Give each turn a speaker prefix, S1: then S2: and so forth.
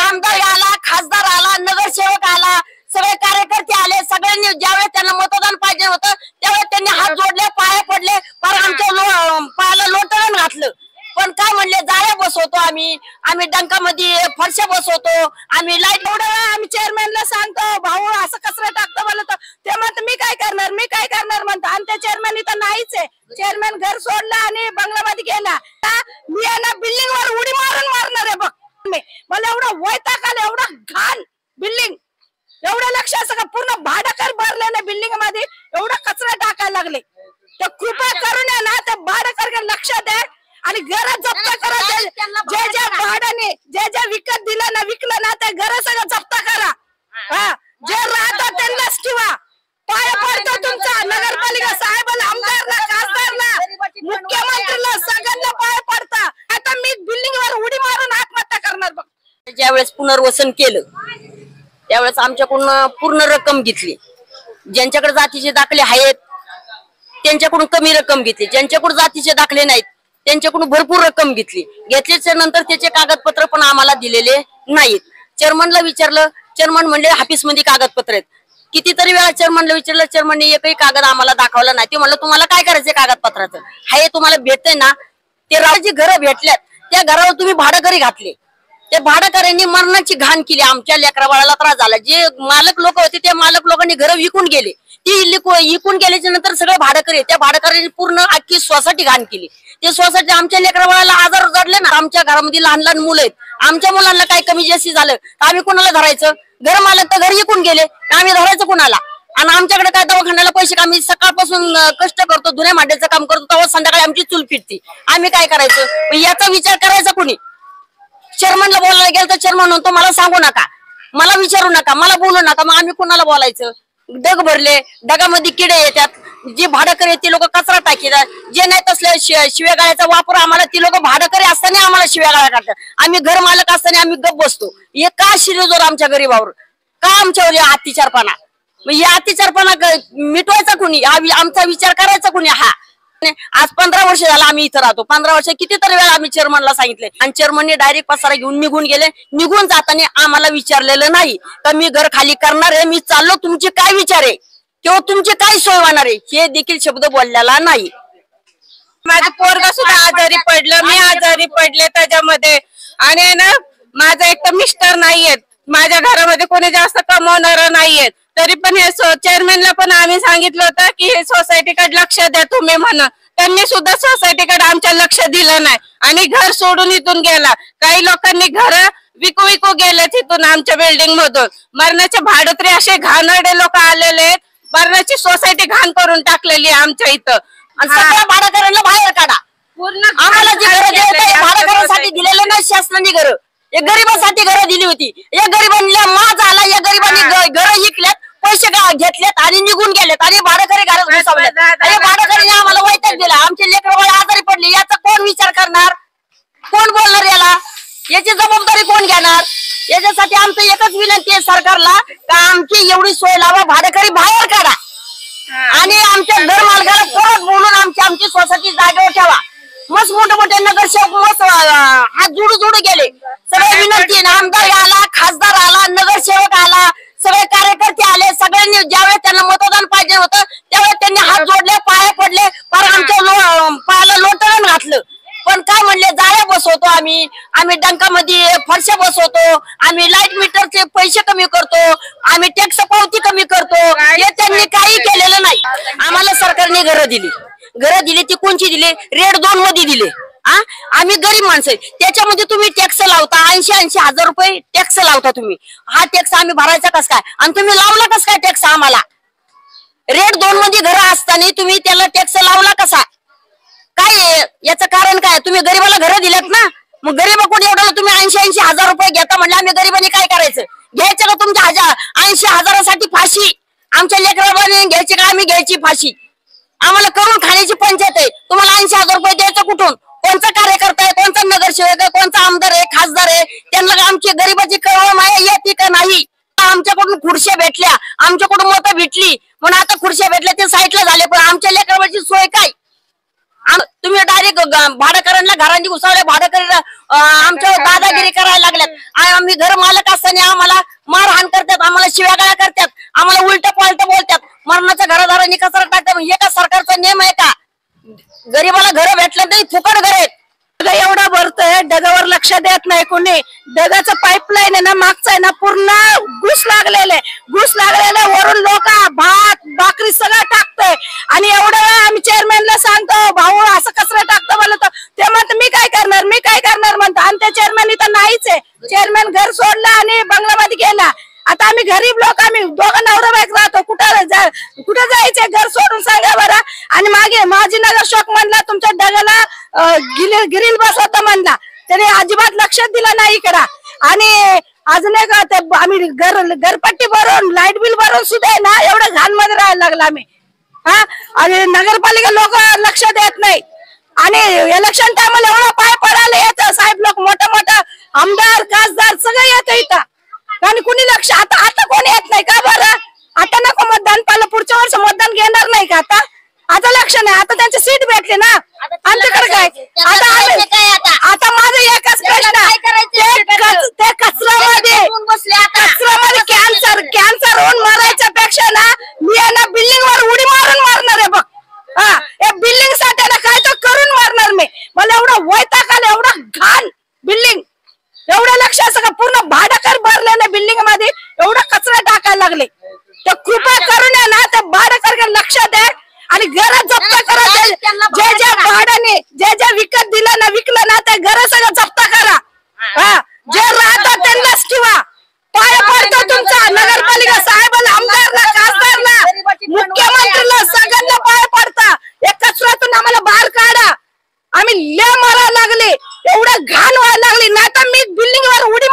S1: आमदार आला, खासदार आला, नगरसेवक आला, सगळे कार्यकर्ते आले, सगळ्यांनी ज्यावेळेस त्यांना मतदान पाहिजे होतं त्यावेळेस त्यांनी हात जोडले, पाय पडले, पण आमच्या पायाला लोटण घातलं. पण काय म्हणले, जाळ्या बसवतो आम्ही डंकामध्ये फरशा बसवतो, आम्ही लाईट. एवढं आम्ही चेअरमॅनला सांगतो, भाऊ असं कचरा टाकतो म्हणतो, ते म्हणतो मी काय करणार म्हणतो. आणि त्या चेअरमॅन इथं नाहीच आहे. चेअरमॅन घर सोडला आणि बंगल्यामध्ये गेला. मी याला बिल्डिंग वर उडी मारणार आहे बघ. मला एवढं वैताग आलं, एवढं घाण बिल्डिंग, एवढं लक्ष असं का पूर्ण भाडकर भरलेलं बिल्डिंग मध्ये एवढा कचरा टाकायला लागले. तर कृपा करून ना त्या भाडकर लक्ष द्या आणि घर जप्त करा. जे भाड्याने जे विकत दिलं ना, विकलं ना, ते घर सगळं जप्त करा. जे राहतात त्यांनाच ठेवा. पाय पडतो तुमचा नगरपालिका साहेबाला, आमदारला, खासदारला, मुख्यमंत्रीला, सगळ्यांना पाय पडता. आता मी बिल्डिंग वर उडी मारून आत्महत्या करणार बघ. ज्यावेळेस पुनर्वसन केलं त्यावेळेस आमच्याकडून पूर्ण रक्कम घेतली. ज्यांच्याकडे जातीचे दाखले आहेत त्यांच्याकडून कमी रक्कम घेतली, ज्यांच्याकडून जातीचे दाखले नाहीत त्यांच्याकडून भरपूर रक्कम घेतल्याच्या नंतर त्याचे कागदपत्र पण आम्हाला दिलेले नाहीत. चेअरमनला विचारलं, चेअरमन म्हणले ऑफिस मध्ये कागदपत्र आहेत. कितीतरी वेळा चेअरमनला विचारलं, चेअरमनने एकही कागद आम्हाला दाखवला नाही. ते म्हणलं तुम्हाला काय करायचंय कागदपत्राचं, हाय तुम्हाला भेटतंय ना. ते राजी घरं भेटल्यात त्या घरावर तुम्ही भाडेकरी घातले. त्या भाडेकऱ्यांनी मरणाची घाण केली. आमच्या लेकरा बाळाला त्रास झाला. जे मालक लोक होते त्या मालक लोकांनी घरं विकून गेले. ती विकून गेल्याच्या नंतर सगळे भाडेकरी, त्या भाडेकऱ्यांनी पूर्ण अख्खी सोसायटी घाण केली. ते सोसायटी आमच्या लेकरा बाळाला आजार जडले ना. आमच्या घरामध्ये लहान लहान मुलं आहेत. आमच्या मुलांना काही कमी जास्ती झालं तर आम्ही कोणाला धरायचं? घर मालक तर घर विकून गेले, आम्ही धरायचं कोणाला? आणि आमच्याकडे काय दवाखान्याला पैसे का? आम्ही सकाळपासून कष्ट करतो, धुण्या मांडायचं काम करतो, तेव्हा संध्याकाळी आमची चूल फिरती. आम्ही काय करायचं? याचा विचार करायचा कोणी? चेअरमनला बोलायला गेलं तर चेअरमन म्हणतो मला सांगू नका, मला विचारू नका, मला बोलू नका. मग आम्ही कोणाला बोलायचं? डग भरले, डगामध्ये किडे येतात. जे भाडेकरी ते लोक कचरा टाकतात. जे नाही तसल्या शिव्यागाळ्याचा वापर आम्हाला, ती लोक भाडेकरी असताना आम्हाला शिव्यागाळ्या काढतात. आम्ही घर मालक असताना आम्ही गप बसतो. हे का शिरजोर आमच्या गरीबावर, का आमच्यावर अत्याचारपणा? मग या अत्याचारपणा मिटवायचा कोणी? आमचा विचार करायचा कोणी? आज 15 वर्ष झाला आम्ही इथं राहतो. 15 वर्ष कितीतरी वेळा आम्ही चेअरमनला सांगितले आणि चेअरमनने डायरेक्ट पसारा घेऊन निघून गेले. निघून जाताना आम्हाला विचारलेलं नाही का मी घर खाली करणार आहे, मी चाललो, तुमचे काय विचार आहे किंवा तुमची काय सोय होणार आहे, हे देखील शब्द बोललेला नाही.
S2: माझं पोरगा सुद्धा आजारी पडलं, मी आजारी पडले त्याच्यामध्ये. आणि ना माझं एक तर मिस्टर नाहीयेत, माझ्या घरामध्ये कोणी जास्त कमवणार नाहीयेत. तरी पण हे चेअरमॅनला पण आम्ही सांगितलं होतं की हे सोसायटीकडे लक्ष द्या तुम्ही म्हणून. त्यांनी सुद्धा सोसायटीकडे आमच्या लक्ष दिलं नाही आणि घर सोडून इथून गेला. काही लोकांनी घर विकू गेले तिथून आमच्या बिल्डिंग मधून. मरणाचे भाडोत्री असे घाणेरडे लोक आलेले आहेत. मरणाची सोसायटी घाण करून टाकलेली आहे आमच्या इथं.
S1: सगळ्या भाडेकऱ्यांना बाहेर काढा.
S2: पूर्ण
S1: आम्हाला जी घरं भाडेकऱ्यांसाठी दिलेलं नाही शासनाने, घरं एक गरिबांसाठी घरं दिली होती. या गरिबांना माज आला, या गरिबांनी घरं विकल्यात, पैसे घेतलेत आणि निघून गेलेत आणि भाडेकरी घरात घुसवलेत. आणि भाडेकरीने आम्हाला वैताग दिला. आमचे लेकरं आजारी पडले, याचा कोण विचार करणार? कोण बोलणार याला? याची जबाबदारी कोण घेणार? याच्यासाठी आमचं एकच विनंती आहे सरकारला का आमची एवढी सोय लावा, भाडेकरी बाहेर काढा आणि आमच्या घर मालकाला परत बोलून आमची सोसायटी जागेवर ठेवा. मस्त मोठे नगरसेवक मस्त हात जोडू गेले. सगळे विनंती आहे, आमदार आला, खासदार आला, नगरसेवक आला, सगळे कार्यकर्ते आले, सगळ्यांनी ज्यावेळेस त्यांना मतदान पाहिजे होतं त्यावेळेस त्यांनी हात जोडले, पाय पडले, पण आमच्या पायाला लोटण घातलं. पण काय म्हणले, जाळ्या बसवतो आम्ही डंकामध्ये फरशा बसवतो, आम्ही लाईट मीटरचे पैसे कमी करतो, आम्ही टॅक्स पावती कमी करतो. हे त्यांनी काही केलेलं नाही. आम्हाला सरकारने घरं दिली. ती कोणची दिली? रेड 2 मध्ये दिले. आम्ही गरीब माणसं, त्याच्यामध्ये तुम्ही टॅक्स लावता. 80 हजार रुपये टॅक्स लावता तुम्ही. हा टॅक्स आम्ही भरायचा कस काय? आणि तुम्ही लावला कस काय टॅक्स आम्हाला? रेड 2 मध्ये घरं असताना तुम्ही त्याला टॅक्स लावला कसा? काय याचं कारण काय? तुम्ही गरीबाला घरं दिलेत ना, मग गरीबाकडून एवढं तुम्ही 80 हजार रुपये घेता म्हणलं. आम्ही गरिबांनी काय करायचं? घ्यायचं का तुमच्या 80 हजारासाठी फाशी? आमच्या लेकरांनी घ्यायची का? आम्ही घ्यायची फाशी? आम्हाला करून खाण्याची पंचायत आहे. तुम्हाला 80 हजार रुपये द्यायचं कुठून? कोणचा कार्यकर्ता आहे, कोणचा नगरसेवक आहे, कोणचा आमदार आहे, खासदार आहे, त्यांना आमची गरीबाची कळवळ माया येते का नाही? आमच्याकडून खुर्च्या भेटल्या, आमच्याकडून मतं भेटली म्हणून आता खुर्च्या भेटल्या ते साईडला झाले, पण आमच्या लेकरांची सोय काय? तुम्ही डायरेक्ट भाडेकरांना घरांची घुसावले, भाडेकरी आमच्यावर दादागिरी करायला लागल्यात. आम्ही घर मालक असताना आम्हाला मारहाण करतात, आम्हाला शिव्यागाळ्या करतात, आम्हाला उलट पालट बोलतात, मरणाच्या घरादारांनी कचरा टाकतात. हे का सरकारचा नियम आहे का? गरीबाला घर भेटलं नाही, फुकट घर आहेत.
S3: एवढा भरतोय, ढगावर लक्ष देत नाही कोणी. ढगाचं पाईपलाईन आहे ना, मागचं आहे ना, पूर्ण घुस लागलेले वरून लोक भात भाकरी सगळं टाकतोय. आणि एवढं वेळ आम्ही चेअरमॅनला सांगतो, भाऊ असं कचरा टाकतो बोलतो, ते म्हणतो मी काय करणार म्हणतो. आणि त्या चेअरमॅन इथं नाहीच आहे. चेअरमॅन घर सोडला आणि बंगल्यामध्ये गेला. आता आम्ही गरीब लोक, आम्ही दोघं नवरा बायको राहतो, कुठं जायचंय घर सोडून सांगा बरं. आणि मागे माझी नगर शोक म्हणला तुमच्या ढगाला गिरील बसवता म्हणला, त्याने अजिबात लक्ष दिलं नाही इकडं. आणि अजून एक आम्ही घरपट्टी भरून लाईट बिल भरून सुद्धा ना एवढं घाण मध्ये राहायला लागला आम्ही. आणि नगरपालिका लोक लक्ष देत नाही. आणि इलेक्शन टायमाला एवढा पाय पडायला येतं, साहेब लोक मोठं आमदार खासदार सगळं येतं इथं. आणि कुणी लक्ष आता कोणी येत नाही का बरं? आता नको मतदान, पहिलं पुढच्या वर्ष मतदान घेणार नाही का? आता लक्ष नाही. आता त्यांची सीट भेटली ना, आमच्याकडे काय? आता माझं एकच प्रश्न, ते कचऱ्यामध्ये कॅन्सर होऊन मरायच्या पेक्षा ना मी ना बिल्डिंग वर उडी मारून मारणार आहे बघ. बिल्डिंग साठी ना काय तर करून मारणार मी. मला एवढं वैताग आलं, एवढं घाण बिल्डिंग, एवढं लक्ष असं का पूर्ण भाडेकर भरलेलं बिल्डिंग मध्ये एवढा कचरा टाकायला लागले. तर कृपा करून आहे ना, त्या भाडेकर लक्ष द्या आणि घर जप्त करा. जे भाड्याने जे विकत दिलं ना, विकलं ना, ते घर सगळं जप्त करा. जे राहतात त्यांनाच ठेवा. पाय पडतो तुमचा नगरपालिका साहेबाला, आमदारला, खासदारला, मुख्यमंत्रीला, सगळ्यांना पाय पडता. या कचऱ्यातून आम्हाला बाहेर काढा. आम्ही ले मारायला लागले, एवढं घाण व्हायला लागली. नाही तर मी बिल्डिंग वर उडी